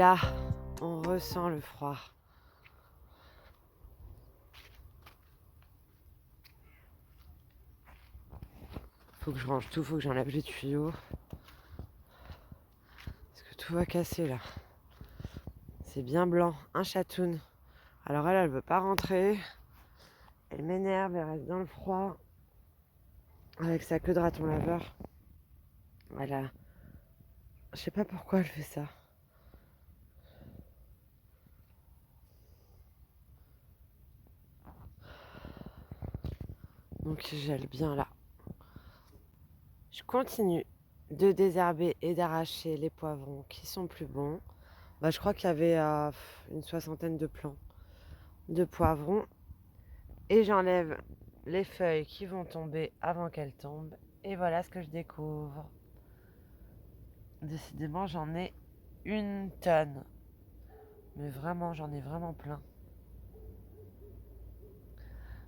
là, on ressent le froid. Faut que je range tout, faut que j'enlève les tuyaux. Parce que tout va casser là. C'est bien blanc, un chatoun. Alors elle veut pas rentrer. Elle m'énerve, elle reste dans le froid. Avec sa queue de raton laveur. Voilà. Je sais pas pourquoi elle fait ça. Donc il gèle bien là. Je continue de désherber et d'arracher les poivrons qui sont plus bons. Je crois qu'il y avait une 60aine de plants de poivrons. Et j'enlève les feuilles qui vont tomber avant qu'elles tombent. Et voilà ce que je découvre. Décidément, j'en ai une tonne. Mais vraiment, j'en ai vraiment plein.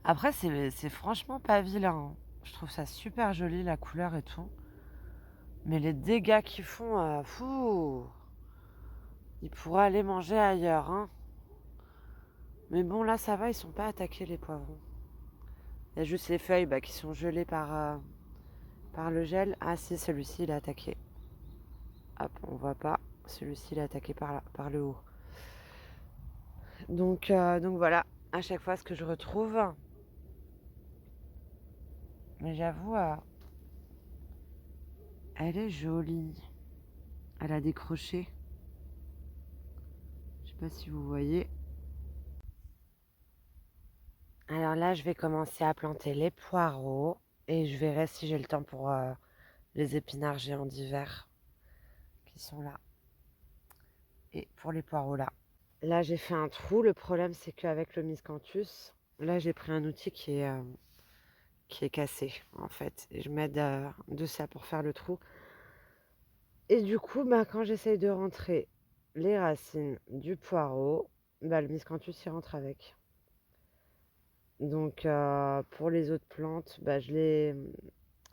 Après, c'est franchement pas vilain. Je trouve ça super joli, la couleur et tout. Mais les dégâts qu'ils font, fou. Ils pourraient aller manger ailleurs, hein. Mais bon, là, ça va, ils sont pas attaqués, les poivrons. Il y a juste les feuilles qui sont gelées par le gel. Ah si, celui-ci, il est attaqué. Hop, on voit pas. Celui-ci, il est attaqué par le haut. Donc voilà, à chaque fois, ce que je retrouve. Mais j'avoue, elle est jolie. Elle a décroché. Je sais pas si vous voyez. Alors là, je vais commencer à planter les poireaux. Et je verrai si j'ai le temps pour les épinards géants d'hiver qui sont là. Et pour les poireaux là. Là, j'ai fait un trou. Le problème, c'est qu'avec le miscanthus, là, j'ai pris un outil qui est cassé, en fait. Et je m'aide de ça pour faire le trou. Et du coup, quand j'essaye de rentrer les racines du poireau, le miscanthus, il rentre avec. Donc, pour les autres plantes,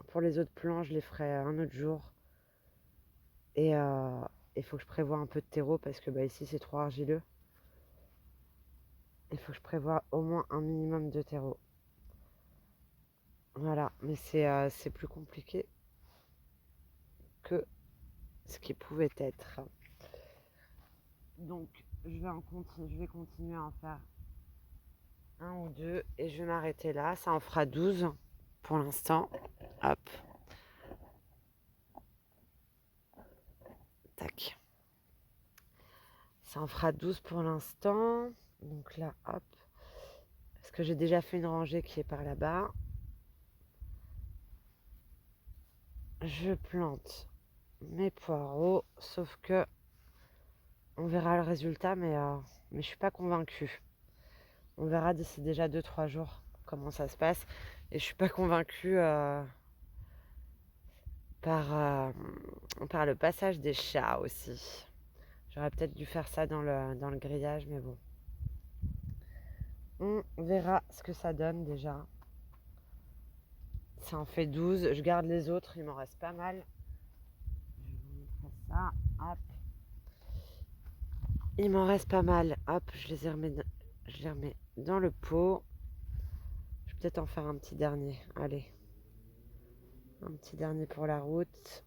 pour les autres plants, je les ferai un autre jour. Et il faut que je prévoie un peu de terreau parce que ici, c'est trop argileux. Il faut que je prévoie au moins un minimum de terreau. Voilà, mais c'est plus compliqué que ce qui pouvait être. Donc, je vais continuer à en faire un ou deux et je vais m'arrêter là. Ça en fera 12 pour l'instant. Hop. Tac. Ça en fera 12 pour l'instant. Donc là, hop. Parce que j'ai déjà fait une rangée qui est par là-bas. Je plante mes poireaux, sauf que on verra le résultat, mais je suis pas convaincue. On verra d'ici déjà 2-3 jours comment ça se passe. Et je suis pas convaincue par le passage des chats aussi. J'aurais peut-être dû faire ça dans le grillage, mais bon. On verra ce que ça donne déjà. Ça en fait 12. Je garde les autres, il m'en reste pas mal. Je vous montre ça. Hop. Il m'en reste pas mal. Hop, je les remets dans le pot. Je vais peut-être en faire un petit dernier. Allez. Un petit dernier pour la route.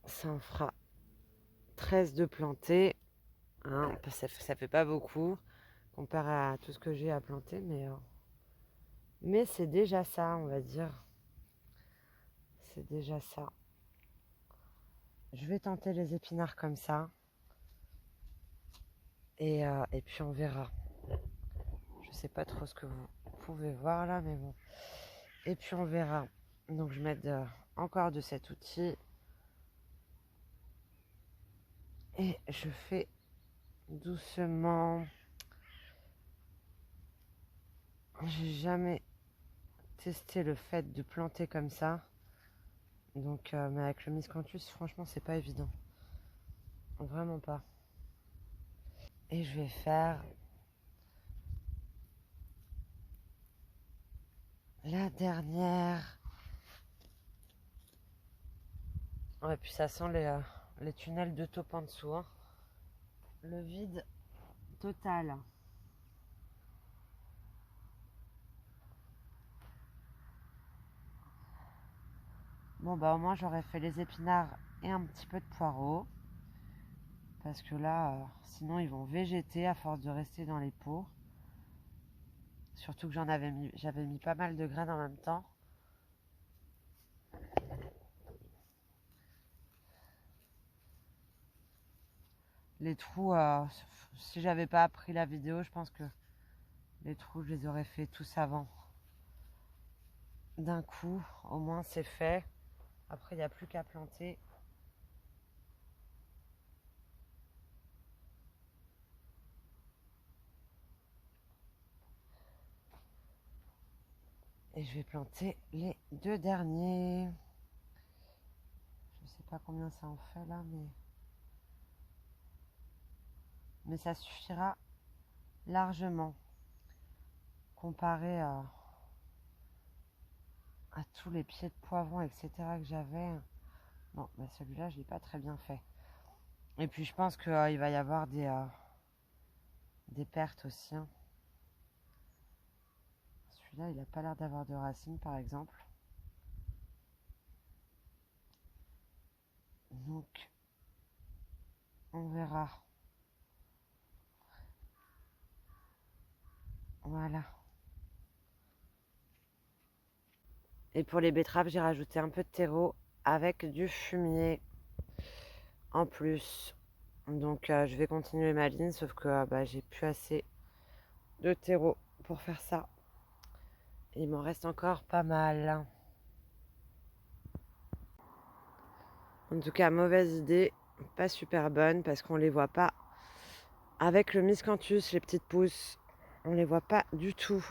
Ça en fera 13 de planter. Hein, ça fait pas beaucoup comparé à tout ce que j'ai à planter, mais c'est déjà ça, on va dire. C'est déjà ça. Je vais tenter les épinards comme ça. Et puis on verra. Je sais pas trop ce que vous pouvez voir là, mais bon. Et puis on verra. Donc je m'aide encore de cet outil. Et je fais doucement. J'ai jamais testé le fait de planter comme ça. Donc, mais avec le miscanthus, franchement, c'est pas évident. Vraiment pas. Et je vais faire la dernière. Ouais, puis ça sent les tunnels de taupe en dessous. Hein. Le vide total. Bon bah au moins j'aurais fait les épinards et un petit peu de poireaux. Parce que là, sinon ils vont végéter à force de rester dans les pots. Surtout que j'avais mis pas mal de graines en même temps. Les trous, si j'avais pas appris la vidéo, je pense que les trous, je les aurais fait tous avant. D'un coup, au moins c'est fait. Après, il n'y a plus qu'à planter. Et je vais planter les 2 derniers. Je sais pas combien ça en fait là, mais ça suffira largement comparé à tous les pieds de poivron, etc. que j'avais. Bon, bah celui-là, je l'ai pas très bien fait. Et puis je pense qu'il va y avoir des pertes aussi. Hein. Celui-là, il n'a pas l'air d'avoir de racines, par exemple. Donc, on verra. Voilà. Et pour les betteraves, j'ai rajouté un peu de terreau avec du fumier en plus. Donc, je vais continuer ma ligne, sauf que j'ai plus assez de terreau pour faire ça. Il m'en reste encore pas mal. En tout cas, mauvaise idée, pas super bonne parce qu'on les voit pas. Avec le miscanthus, les petites pousses, on les voit pas du tout.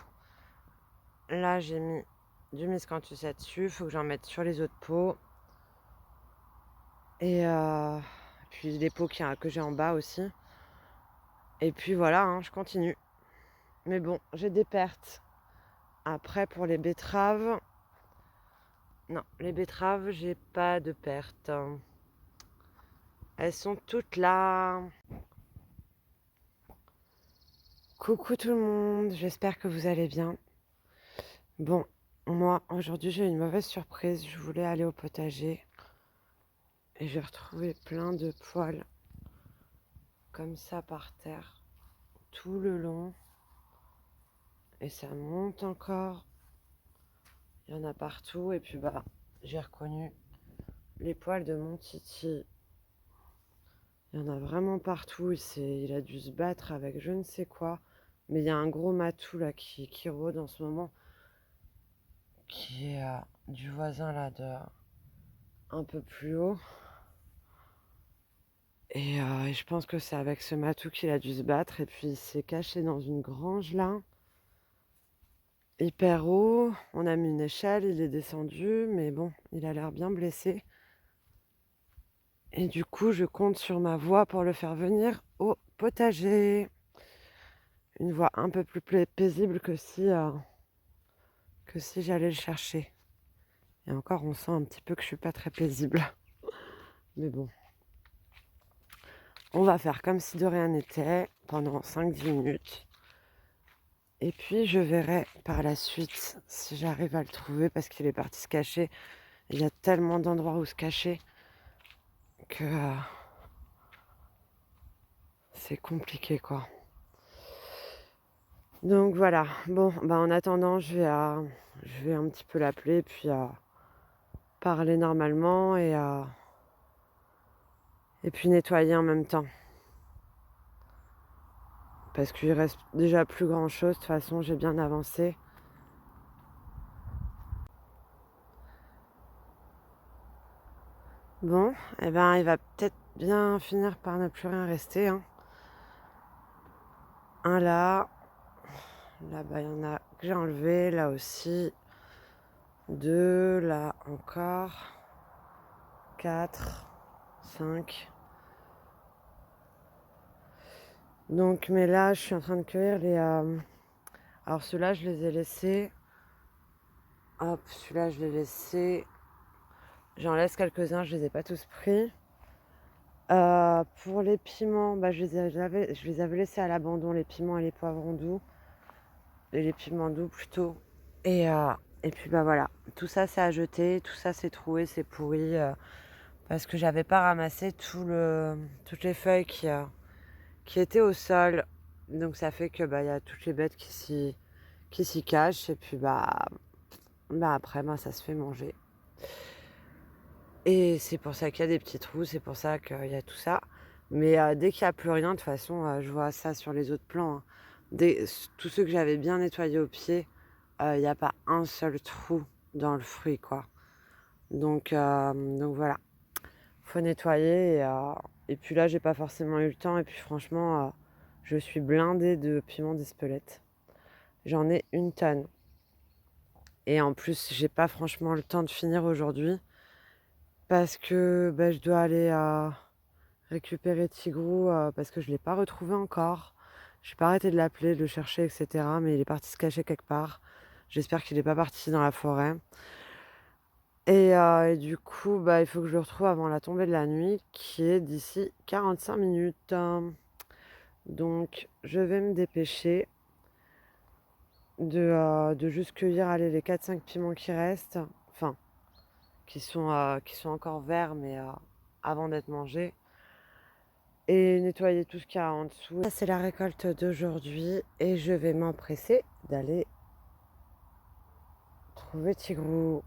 Là, j'ai mis du miscanthus là-dessus. Il faut que j'en mette sur les autres pots. Et puis les pots que j'ai en bas aussi. Et puis voilà, hein, je continue. Mais bon, j'ai des pertes. Après, pour les betteraves... Non, les betteraves, j'ai pas de pertes. Elles sont toutes là. Coucou tout le monde, j'espère que vous allez bien. Bon, moi, aujourd'hui, j'ai une mauvaise surprise. Je voulais aller au potager. Et j'ai retrouvé plein de poils comme ça par terre, tout le long. Et ça monte encore. Il y en a partout. Et puis j'ai reconnu les poils de mon Titi. Il y en a vraiment partout. Il a dû se battre avec je ne sais quoi. Mais il y a un gros matou là qui rôde en ce moment. Qui est du voisin là un peu plus haut. Et je pense que c'est avec ce matou qu'il a dû se battre. Et puis il s'est caché dans une grange là. Hyper haut. On a mis une échelle, il est descendu. Mais bon, il a l'air bien blessé. Et du coup, je compte sur ma voix pour le faire venir au potager. Une voix un peu plus paisible que si j'allais le chercher. Et encore, on sent un petit peu que je suis pas très paisible. Mais bon. On va faire comme si de rien n'était pendant 5-10 minutes. Et puis je verrai par la suite si j'arrive à le trouver parce qu'il est parti se cacher. Il y a tellement d'endroits où se cacher que c'est compliqué quoi. Donc voilà, bon, en attendant, je vais un petit peu l'appeler, puis parler normalement et puis nettoyer en même temps. Parce qu'il reste déjà plus grand chose, de toute façon j'ai bien avancé. Bon, il va peut-être bien finir par ne plus rien rester. Hein. Un là-bas il y en a que j'ai enlevé, là aussi. 2, là encore. 4, 5. Donc, mais là, je suis en train de cueillir les... Alors, ceux-là, je les ai laissés. Hop, celui-là, je l'ai laissé. J'en laisse quelques-uns, je les ai pas tous pris. Pour les piments, bah, je les avais laissés à l'abandon, les piments et les poivrons doux. Et les piments doux plutôt. Et, euh, et puis bah voilà, tout ça c'est à jeter, tout ça c'est troué, c'est pourri. Parce que j'avais pas ramassé toutes les feuilles qui étaient au sol. Donc ça fait que bah il y a toutes les bêtes qui s'y cachent. Et puis bah après bah, ça se fait manger. Et c'est pour ça qu'il y a des petits trous, c'est pour ça qu'il y a tout ça. Mais dès qu'il n'y a plus rien, de toute façon, je vois ça sur les autres plants, hein. Tous ceux que j'avais bien nettoyés au pied, il n'y a pas un seul trou dans le fruit, quoi. Donc voilà, faut nettoyer. Et puis là, j'ai pas forcément eu le temps. Et puis franchement, je suis blindée de piments d'Espelette. J'en ai une tonne. Et en plus, j'ai pas franchement le temps de finir aujourd'hui parce que bah, je dois aller récupérer Tigrou parce que je ne l'ai pas retrouvé encore. Je n'ai pas arrêté de l'appeler, de le chercher, etc. Mais il est parti se cacher quelque part. J'espère qu'il n'est pas parti dans la forêt. Et du coup, bah, il faut que je le retrouve avant la tombée de la nuit, qui est d'ici 45 minutes. Donc, je vais me dépêcher de juste cueillir allez, les 4-5 piments qui restent. Enfin, qui sont encore verts, mais avant d'être mangés. Et nettoyer tout ce qu'il y a en dessous. Ça, c'est la récolte d'aujourd'hui et je vais m'empresser d'aller trouver Tigrou.